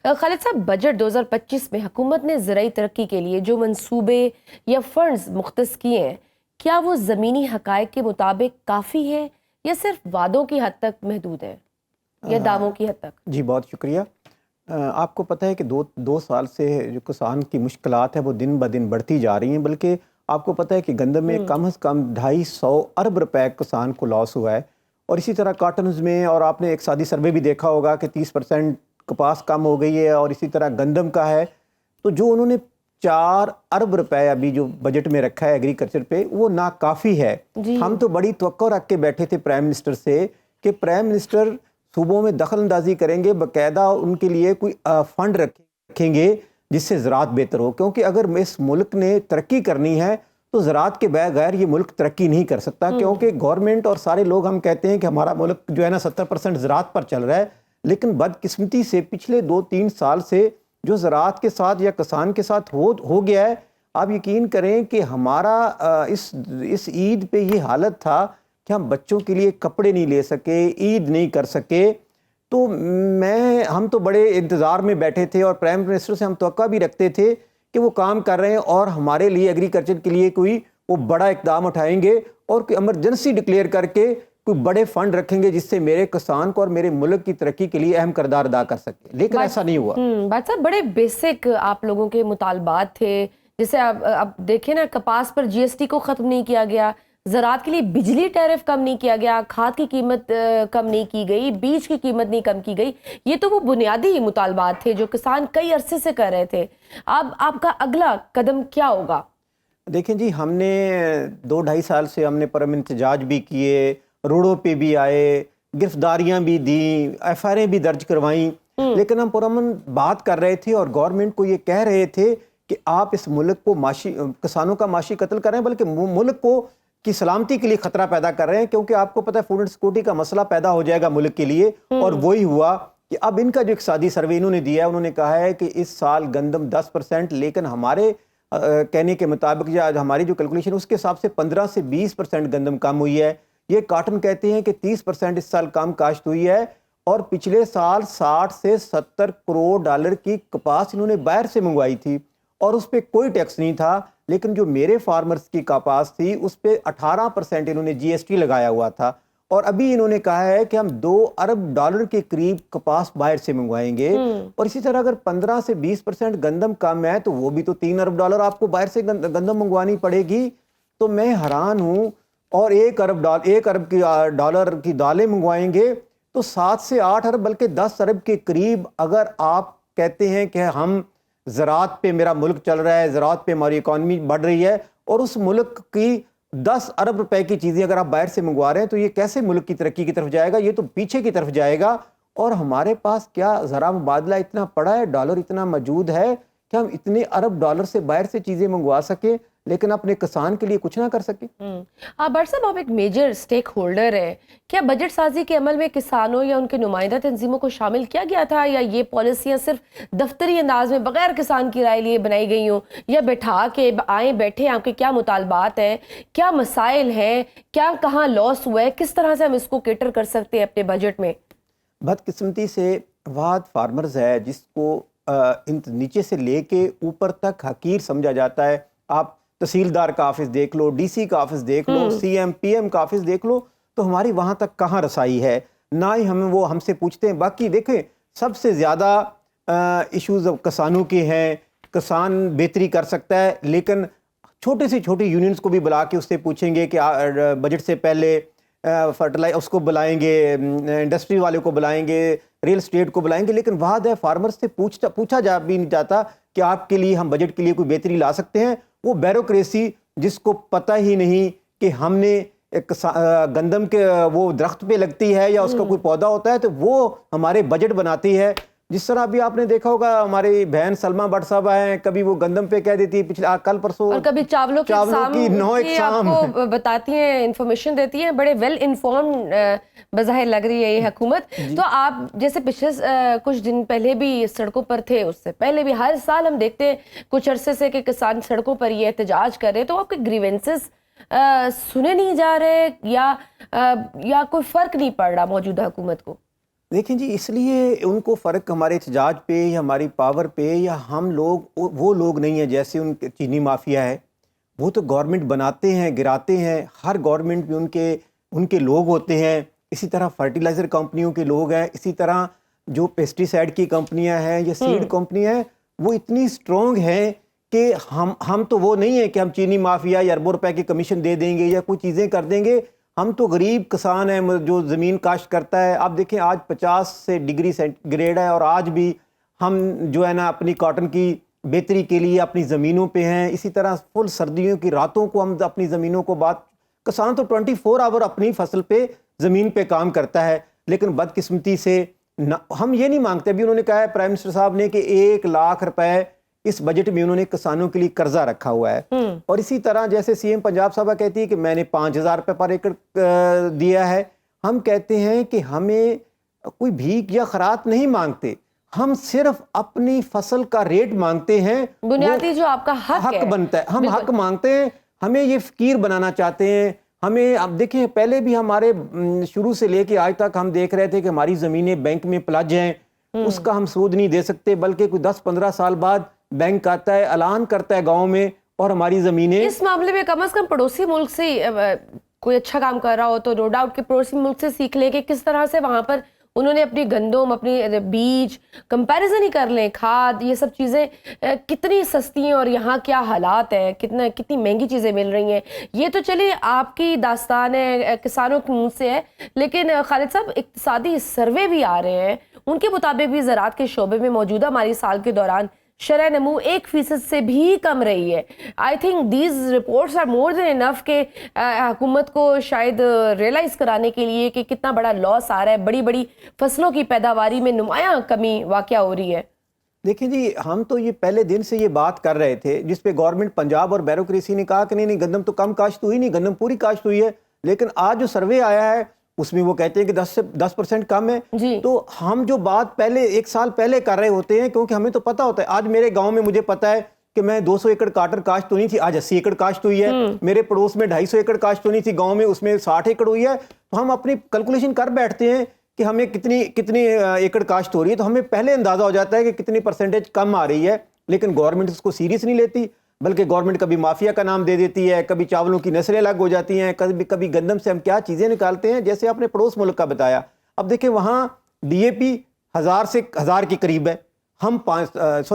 خالد صاحب، بجٹ 2025 میں حکومت نے زرعی ترقی کے لیے جو منصوبے یا فنڈز مختص کیے ہیں، کیا وہ زمینی حقائق کے مطابق کافی ہیں یا صرف وعدوں کی حد تک محدود ہیں یا دعووں کی حد تک؟ جی بہت شکریہ۔ آپ کو پتہ ہے کہ دو سال سے جو کسان کی مشکلات ہیں وہ دن بدن بڑھتی جا رہی ہیں، بلکہ آپ کو پتہ ہے کہ گندم میں کم از کم 250 ارب روپے کسان کو لاس ہوا ہے، اور اسی طرح کاٹنز میں، اور آپ نے اقتصادی سروے بھی دیکھا ہوگا کہ 30% کپاس کم ہو گئی ہے، اور اسی طرح گندم کا ہے۔ تو جو انہوں نے 4 ارب روپے ابھی جو بجٹ میں رکھا ہے ایگریکلچر پہ، وہ ناکافی ہے۔ ہم تو بڑی توقع رکھ کے بیٹھے تھے پرائم منسٹر سے کہ پرائم منسٹر صوبوں میں دخل اندازی کریں گے، باقاعدہ ان کے لیے کوئی فنڈ رکھیں گے جس سے زراعت بہتر ہو، کیونکہ اگر اس ملک نے ترقی کرنی ہے تو زراعت کے بغیر یہ ملک ترقی نہیں کر سکتا، کیونکہ گورنمنٹ اور سارے لوگ ہم کہتے ہیں کہ ہمارا ملک جو ہے نا 70% زراعت پر چل رہا ہے، لیکن بدقسمتی سے پچھلے 2-3 سال سے جو زراعت کے ساتھ یا کسان کے ساتھ ہو گیا ہے، آپ یقین کریں کہ ہمارا اس عید پہ یہ حالت تھا کہ ہم بچوں کے لیے کپڑے نہیں لے سکے، عید نہیں کر سکے۔ تو ہم تو بڑے انتظار میں بیٹھے تھے، اور پرائم منسٹر سے ہم توقع بھی رکھتے تھے کہ وہ کام کر رہے ہیں اور ہمارے لیے ایگریکلچر کے لیے کوئی وہ بڑا اقدام اٹھائیں گے اور کوئی ایمرجنسی ڈکلیئر کر کے کوئی بڑے فنڈ رکھیں گے جس سے میرے کسان کو اور میرے ملک کی ترقی کے لیے اہم کردار ادا کر سکے، لیکن ایسا نہیں ہوا۔ بات صاحب، بڑے بیسک آپ لوگوں کے مطالبات تھے، جیسے اب دیکھیں نا، کپاس پر GST کو ختم نہیں کیا گیا، زراعت کے لیے بجلی ٹیرف کم نہیں کیا گیا، کھاد کی قیمت کم نہیں کی گئی، بیج کی قیمت نہیں کم کی گئی۔ یہ تو وہ بنیادی مطالبات تھے جو کسان کئی عرصے سے کر رہے تھے۔ اب آپ کا اگلا قدم کیا ہوگا؟ دیکھیں جی، ہم نے 2-2.5 سال سے ہم نے پرامن احتجاج بھی کیے، روڈوں پہ بھی آئے، گرفتاریاں بھی دیں، FIR بھی درج کروائیں، لیکن ہم پرامن بات کر رہے تھے اور گورنمنٹ کو یہ کہہ رہے تھے کہ آپ اس ملک کو کسانوں کا معاشی قتل کر رہے ہیں، بلکہ ملک کو کی سلامتی کے لیے خطرہ پیدا کر رہے ہیں، کیونکہ آپ کو پتہ ہے فوڈ اینڈ سیکورٹی کا مسئلہ پیدا ہو جائے گا ملک کے لیے۔ اور وہی ہوا کہ اب ان کا جو اقتصادی سروے انہوں نے دیا ہے، انہوں نے کہا ہے کہ اس سال گندم 10%، لیکن ہمارے کہنے کے مطابق یا ہماری جو کیلکولیشن اس کے حساب سے 15 سے 20% گندم کم ہوئی ہے۔ یہ کاٹن کہتے ہیں کہ 30% اس سال کم کاشت ہوئی ہے، اور پچھلے سال 60 سے 70 کروڑ ڈالر کی کپاس انہوں نے باہر سے منگوائی تھی اور اس پہ کوئی ٹیکس نہیں تھا، لیکن جو میرے فارمرز کی کپاس تھی اس پہ 18% انہوں نے GST لگایا ہوا تھا، اور ابھی انہوں نے کہا ہے کہ ہم 2 ارب ڈالر کے قریب کپاس باہر سے منگوائیں گے۔ اور اسی طرح اگر 15 سے 20% گندم کم ہے تو وہ بھی تو 3 ارب ڈالر آپ کو باہر سے گندم منگوانی پڑے گی۔ تو میں حیران ہوں، اور 1 ارب کی ڈالر کی دالیں منگوائیں گے تو 7 سے 8 ارب بلکہ 10 ارب کے قریب اگر آپ کہتے ہیں کہ ہم زراعت پہ میرا ملک چل رہا ہے، زراعت پہ ہماری اکانومی بڑھ رہی ہے، اور اس ملک کی 10 ارب روپے کی چیزیں اگر آپ باہر سے منگوا رہے ہیں تو یہ کیسے ملک کی ترقی کی طرف جائے گا؟ یہ تو پیچھے کی طرف جائے گا۔ اور ہمارے پاس کیا زرا مبادلہ اتنا پڑا ہے، ڈالر اتنا موجود ہے کہ ہم اتنے ارب ڈالر سے باہر سے چیزیں منگوا سکیں لیکن اپنے کسان کے لیے کچھ نہ کر سکیں۔ بٹ صاحب، آپ ایک میجر سٹیک ہولڈر ہیں، کیا بجٹ سازی کے عمل میں کسانوں یا ان کے نمائندہ تنظیموں کو شامل کیا گیا تھا، یا یہ پالیسیاں صرف دفتری انداز میں بغیر کسان کی رائے لیے بنائی گئی ہوں، یا بٹھا کے بیٹھے آپ کے کیا مطالبات ہیں، کیا مسائل ہیں، کیا کہاں لاس ہوا ہے، کس طرح سے ہم اس کو کیٹر کر سکتے ہیں اپنے بجٹ میں؟ بدقسمتی سے واد فارمرز ہے جس کو نیچے سے لے کے اوپر تک حقیر سمجھا جاتا ہے۔ آپ تحصیلدار کا آفس دیکھ لو، DC کا آفس دیکھ لو، CM PM کا آفس دیکھ لو، تو ہماری وہاں تک کہاں رسائی ہے؟ نہ ہی ہم سے پوچھتے ہیں۔ باقی دیکھیں، سب سے زیادہ ایشوز کسانوں کے ہیں، کسان بہتری کر سکتا ہے، لیکن چھوٹے سے چھوٹی یونینز کو بھی بلا کے اس سے پوچھیں گے کہ بجٹ سے پہلے اس کو بلائیں گے، انڈسٹری والے کو بلائیں گے، ریل اسٹیٹ کو بلائیں گے، لیکن وعد ہے فارمر سے پوچھا جا بھی نہیں جاتا کہ آپ کے لیے ہم بجٹ کے لیے کوئی بہتری لا سکتے ہیں۔ وہ بیوروکریسی جس کو پتہ ہی نہیں کہ ہم نے گندم کے وہ درخت پہ لگتی ہے یا اس کا کوئی پودا ہوتا ہے تو وہ ہمارے بجٹ بناتی ہے۔ جس طرح ابھی آپ نے دیکھا ہوگا ہماری بہن سلمہ بٹ صاحب ہیں، کبھی وہ گندم پہ کہہ دیتی ہے، کل پرسوں، اور کبھی چاولوں کی 9 اقسام آپ کو بتاتی ہیں، انفارمیشن دیتی ہیں، بڑے ویل انفارمڈ بظاہر لگ رہی ہے یہ حکومت۔ تو آپ جیسے پچھلے کچھ دن پہلے بھی سڑکوں پر تھے، اس سے پہلے بھی ہر سال ہم دیکھتے ہیں کچھ عرصے سے کہ کسان سڑکوں پر یہ احتجاج کر رہے، تو آپ کے گریونسز سنے نہیں جا رہے یا کوئی فرق نہیں پڑ رہا موجودہ حکومت کو؟ دیکھیں جی، اس لیے ان کو فرق ہمارے احتجاج پہ یا ہماری پاور پہ یا ہم لوگ وہ لوگ نہیں ہیں جیسے ان کے چینی مافیا ہے. وہ تو گورنمنٹ بناتے ہیں، گراتے ہیں. ہر گورنمنٹ میں ان کے لوگ ہوتے ہیں. اسی طرح فرٹیلائزر کمپنیوں کے لوگ ہیں. اسی طرح جو پیسٹی سائڈ کی کمپنیاں ہیں یا سیڈ کمپنیاں ہیں وہ اتنی اسٹرانگ ہیں کہ ہم تو وہ نہیں ہیں کہ ہم چینی مافیا یا اربوں روپے کی کمیشن دے دیں گے یا کوئی چیزیں کر دیں گے. ہم تو غریب کسان ہیں جو زمین کاشت کرتا ہے. آپ دیکھیں آج 50 ڈگری سینٹی گریڈ ہے اور آج بھی ہم جو ہے نا اپنی کاٹن کی بہتری کے لیے اپنی زمینوں پہ ہیں. اسی طرح فل سردیوں کی راتوں کو ہم اپنی زمینوں کو کسان تو 24 آور اپنی فصل پہ زمین پہ کام کرتا ہے. لیکن بدقسمتی سے ہم یہ نہیں مانگتے. ابھی انہوں نے کہا ہے پرائم منسٹر صاحب نے کہ 1 لاکھ روپے اس بجٹ میں انہوں نے کسانوں کے لیے قرضہ رکھا ہوا ہے. اور اسی طرح جیسے سی ایم پنجاب صاحبہ کہتی ہے کہ میں نے 5000 روپے پر ایکڑ دیا ہے. ہم کہتے ہیں کہ ہمیں کوئی بھیک یا خیرات نہیں مانگتے، ہم صرف اپنی فصل کا ریٹ مانگتے ہیں. بنیادی جو آپ کا حق بنتا ہے، ہم حق مانگتے ہیں. ہمیں یہ فقیر بنانا چاہتے ہیں. ہمیں اب دیکھیں پہلے بھی ہمارے شروع سے لے کے آج تک ہم دیکھ رہے تھے کہ ہماری زمینیں بینک میں پلج ہیں، اس کا ہم سود نہیں دے سکتے، بلکہ کوئی 10-15 سال بعد بینک آتا ہے، اعلان کرتا ہے گاؤں میں، اور ہماری زمینیں اس معاملے میں کم از کم پڑوسی ملک سے کوئی اچھا کام کر رہا ہو تو نو ڈاؤٹ کہ پڑوسی ملک سے سیکھ لیں کہ کس طرح سے وہاں پر انہوں نے اپنی گندم، اپنی بیج کمپیریزن ہی کر لیں، کھاد، یہ سب چیزیں کتنی سستی ہیں اور یہاں کیا حالات ہیں، کتنی مہنگی چیزیں مل رہی ہیں. یہ تو چلیے آپ کی داستان ہے، کسانوں کے منہ سے ہے، لیکن خالد صاحب اقتصادی سروے بھی آ رہے ہیں، ان کے مطابق بھی زراعت کے شعبے میں موجودہ مالی سال کے دوران شرح نمو 1% سے بھی کم رہی ہے. I think these reports are more than enough کہ حکومت کو شاید ریئلائز کرانے کے لیے کہ کتنا بڑا لاس آ رہا ہے، بڑی بڑی فصلوں کی پیداواری میں نمایاں کمی واقع ہو رہی ہے. دیکھیں جی، ہم تو یہ پہلے دن سے یہ بات کر رہے تھے، جس پہ گورنمنٹ پنجاب اور بیوروکریسی نے کہا کہ نہیں گندم تو کم کاشت ہوئی نہیں، گندم پوری کاشت ہوئی ہے. لیکن آج جو سروے آیا ہے اس میں وہ کہتے ہیں کہ 10% کم ہے. تو ہم جو بات پہلے 1 سال پہلے کر رہے ہوتے ہیں، کیونکہ ہمیں تو پتہ ہوتا ہے. آج میرے گاؤں میں مجھے پتا ہے کہ میں 200 ایکڑ کاٹن کاشت ہونی تھی، آج 80 ایکڑ کاشت ہوئی ہے. میرے پڑوس میں 250 ایکڑ کاشت ہونی تھی گاؤں میں، اس میں 60 ایکڑ ہوئی ہے. تو ہم اپنی کیلکولیشن کر بیٹھتے ہیں کہ ہمیں کتنی ایکڑ کاشت ہو رہی ہے، تو ہمیں پہلے اندازہ ہو جاتا ہے کہ کتنی پرسنٹیج کم آ رہی ہے. لیکن گورنمنٹ اس کو سیریس نہیں لیتی، بلکہ گورنمنٹ کبھی مافیا کا نام دے دیتی ہے، کبھی چاولوں کی نسلیں الگ ہو جاتی ہیں، کبھی گندم سے ہم کیا چیزیں نکالتے ہیں، جیسے آپ نے پڑوس ملک کا بتایا. اب دیکھیں وہاں ڈی اے پی 1000 کے قریب ہے، ہم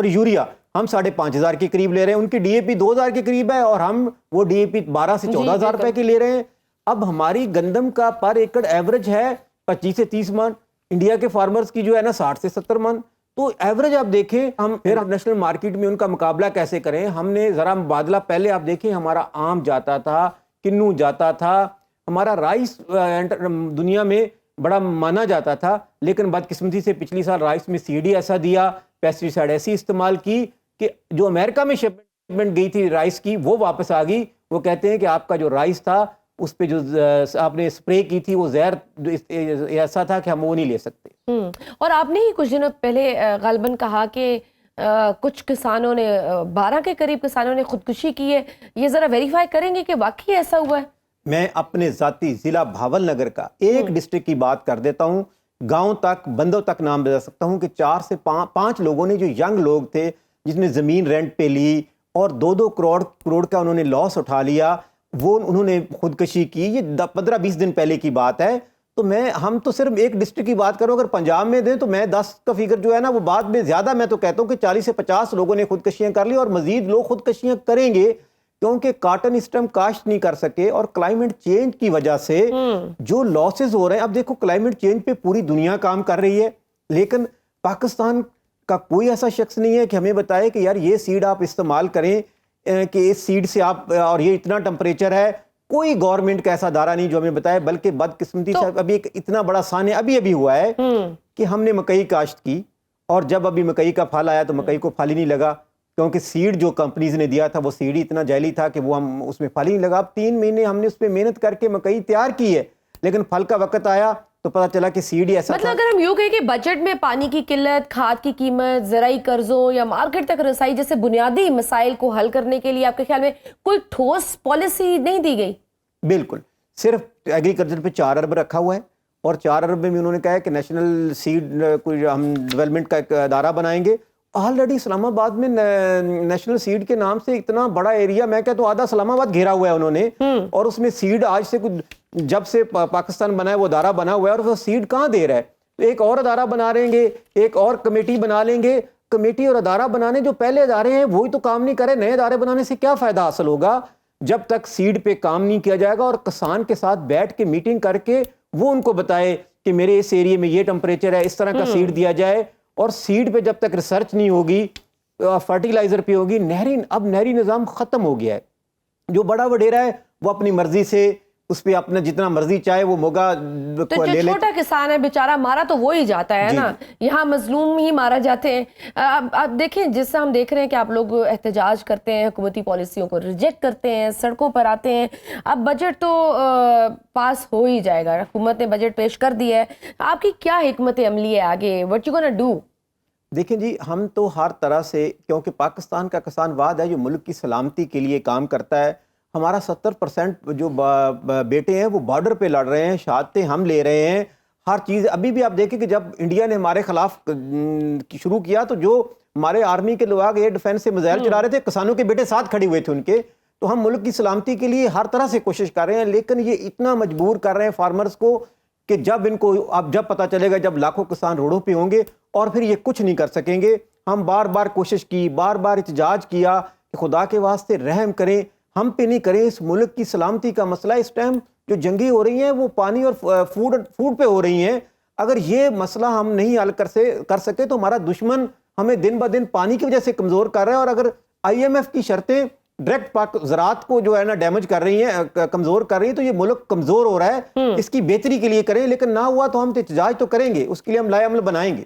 یوریا ہم 5500 کے قریب لے رہے ہیں. ان کی ڈی اے پی 2000 کے قریب ہے اور ہم وہ ڈی اے پی 12 سے 14,000 روپے کی لے رہے ہیں. اب ہماری گندم کا پر ایکڑ ایوریج ہے 25 سے 30 من، انڈیا کے فارمرز کی جو ہے نا 60 سے 70 من. تو ایوریج آپ دیکھیں، ہم پھر نیشنل مارکیٹ میں ان کا مقابلہ کیسے کریں. ہم نے ذرا مبادلہ پہلے آپ دیکھیں، ہمارا آم جاتا تھا، کنو جاتا تھا، ہمارا رائس دنیا میں بڑا مانا جاتا تھا. لیکن بدقسمتی سے پچھلی سال رائس میں سیڈ ہی ایسا دیا، پیسٹی سائڈ ایسی استعمال کی کہ جو امریکہ میں شپمنٹ گئی تھی رائس کی وہ واپس آ گئی. وہ کہتے ہیں کہ آپ کا جو رائس تھا اس پہ جو آپ نے اسپرے کی تھی وہ زہر ایسا تھا کہ ہم وہ نہیں لے سکتے. اور آپ نے ہی کچھ دنوں پہلے غالباً کہا کہ کچھ کسانوں نے 12 کے قریب کسانوں نے خودکشی کی ہے. یہ ذرا ویریفائی کریں گے کہ واقعی ایسا ہوا ہے؟ میں اپنے ذاتی ضلع بھاول نگر کا ایک ڈسٹرکٹ کی بات کر دیتا ہوں، گاؤں تک بندوں تک نام بتا سکتا ہوں کہ 4 سے 5 لوگوں نے، جو ینگ لوگ تھے، جس نے زمین رینٹ پہ لی اور 2-2 کروڑ کا انہوں نے لاس اٹھا لیا، وہ انہوں نے خودکشی کی. یہ 15-20 دن پہلے کی بات ہے. تو ہم تو صرف ایک ڈسٹرکٹ کی بات کروں، اگر پنجاب میں دیں تو میں 10 کا فگر جو ہے نا وہ بعد میں زیادہ، میں تو کہتا ہوں کہ 40 سے 50 لوگوں نے خودکشیاں کر لی اور مزید لوگ خودکشیاں کریں گے، کیونکہ کاٹن اس ٹائم کاشت نہیں کر سکے اور کلائمیٹ چینج کی وجہ سے جو لاسز ہو رہے ہیں. اب دیکھو کلائمیٹ چینج پہ پوری دنیا کام کر رہی ہے، لیکن پاکستان کا کوئی ایسا شخص نہیں ہے کہ ہمیں بتائے کہ یار یہ سیڈ آپ استعمال کریں، کہ اس سیڈ سے آپ، اور یہ اتنا ٹمپریچر ہے. کوئی گورنمنٹ کا ایسا ادارہ نہیں جو ہمیں بتائے. بلکہ بدقسمتی سے ابھی ایک اتنا بڑا سانے ابھی ہوا ہے کہ ہم نے مکئی کاشت کی اور جب ابھی مکئی کا پھل آیا تو مکئی کو پھل ہی نہیں لگا، کیونکہ سیڈ جو کمپنیز نے دیا تھا وہ سیڈ ہی اتنا جیلی تھا کہ وہ ہم اس میں پھل ہی نہیں لگا. اب 3 مہینے ہم نے اس پہ محنت کر کے مکئی تیار کی ہے، لیکن پھل کا وقت آیا تو پتہ چلا کہ سیڈ ہی ایسا تھا. مطلب اگر ہم یوں کہیں کہ بجٹ میں پانی کی قلت، کھاد کی قیمت، زرعی قرضوں یا مارکیٹ تک رسائی جیسے بنیادی مسائل کو حل کرنے کے لیے آپ کے خیال میں کوئی ٹھوس پالیسی نہیں دی گئی؟ بالکل، صرف ایگریکلچر پہ 4 ارب رکھا ہوا ہے اور 4 ارب میں بھی انہوں نے کہا ہے کہ نیشنل سیڈ کوئی ہم ڈیولپمنٹ کا ایک ادارہ بنائیں گے. آلریڈی اسلام آباد میں نیشنل سیڈ کے نام سے اتنا بڑا ایریا, میں کہتا ہوں آدھا اسلام آباد گھیرا ہوا ہے انہوں نے, اور اس میں سیڈ آج سے کچھ جب سے پاکستان بنا ہے وہ ادارہ بنا ہوا ہے, اور وہ سیڈ کہاں دے رہا ہے. ایک اور ادارہ بنا رہیں گے, ایک اور کمیٹی بنا لیں گے. کمیٹی اور ادارہ بنانے جو پہلے ادارے ہیں وہی تو کام نہیں کرے, نئے ادارے بنانے سے کیا فائدہ حاصل ہوگا جب تک سیڈ پہ کام نہیں کیا جائے گا اور کسان کے ساتھ بیٹھ کے میٹنگ کر کے وہ ان کو بتائے کہ میرے اس ایریے میں یہ ٹمپریچر ہے, اس طرح کا سیڈ دیا جائے. اور سیڈ پہ جب تک ریسرچ نہیں ہوگی, فرٹیلائزر پہ ہوگی, اب نہری نظام ختم ہو گیا ہے. جو بڑا وڈیرا ہے وہ اپنی مرضی سے اس پہ اپنا جتنا مرضی چاہے وہ موگا تو جو چھوٹا کسان ہے بیچارہ مارا تو وہ ہی جاتا ہے نا, یہاں مظلوم ہی مارا جاتے ہیں. اب دیکھیں جس سے ہم دیکھ رہے ہیں کہ آپ لوگ احتجاج کرتے ہیں, حکومتی پالیسیوں کو ریجیکٹ کرتے ہیں, سڑکوں پر آتے ہیں. اب بجٹ تو پاس ہو ہی جائے گا, حکومت نے بجٹ پیش کر دیا ہے, آپ کی کیا حکمت عملی ہے آگے, what you gonna do؟ دیکھیں جی, ہم تو ہر طرح سے, کیونکہ پاکستان کا کسان واد ہے جو ملک کی سلامتی کے لیے کام کرتا ہے. ہمارا 70% جو بیٹے ہیں وہ بارڈر پہ لڑ رہے ہیں, شہادتیں ہم لے رہے ہیں, ہر چیز. ابھی بھی آپ دیکھیں کہ جب انڈیا نے ہمارے خلاف شروع کیا تو جو ہمارے آرمی کے لوگ ایئر ڈیفنس سے میزائل چلا رہے تھے, کسانوں کے بیٹے ساتھ کھڑے ہوئے تھے ان کے. تو ہم ملک کی سلامتی کے لیے ہر طرح سے کوشش کر رہے ہیں, لیکن یہ اتنا مجبور کر رہے ہیں فارمرز کو کہ جب ان کو اب جب پتہ چلے گا, جب لاکھوں کسان روڈوں پہ ہوں گے اور پھر یہ کچھ نہیں کر سکیں گے. ہم بار بار کوشش کی, بار بار احتجاج کیا کہ خدا کے واسطے رحم کریں, ہم پہ نہیں کریں. اس ملک کی سلامتی کا مسئلہ اس ٹائم جو جنگیں ہو رہی ہیں وہ پانی اور فوڈ پہ ہو رہی ہیں. اگر یہ مسئلہ ہم نہیں حل کر سکے تو ہمارا دشمن ہمیں دن بدن پانی کی وجہ سے کمزور کر رہا ہے. اور اگر IMF کی شرطیں ڈائریکٹ زراعت کو جو ہے نا ڈیمیج کر رہی ہیں, کمزور کر رہی ہیں, تو یہ ملک کمزور ہو رہا ہے. اس کی بہتری کے لیے کریں, لیکن نہ ہوا تو ہم احتجاج تو کریں گے, اس کے لیے ہم لائے عمل بنائیں گے.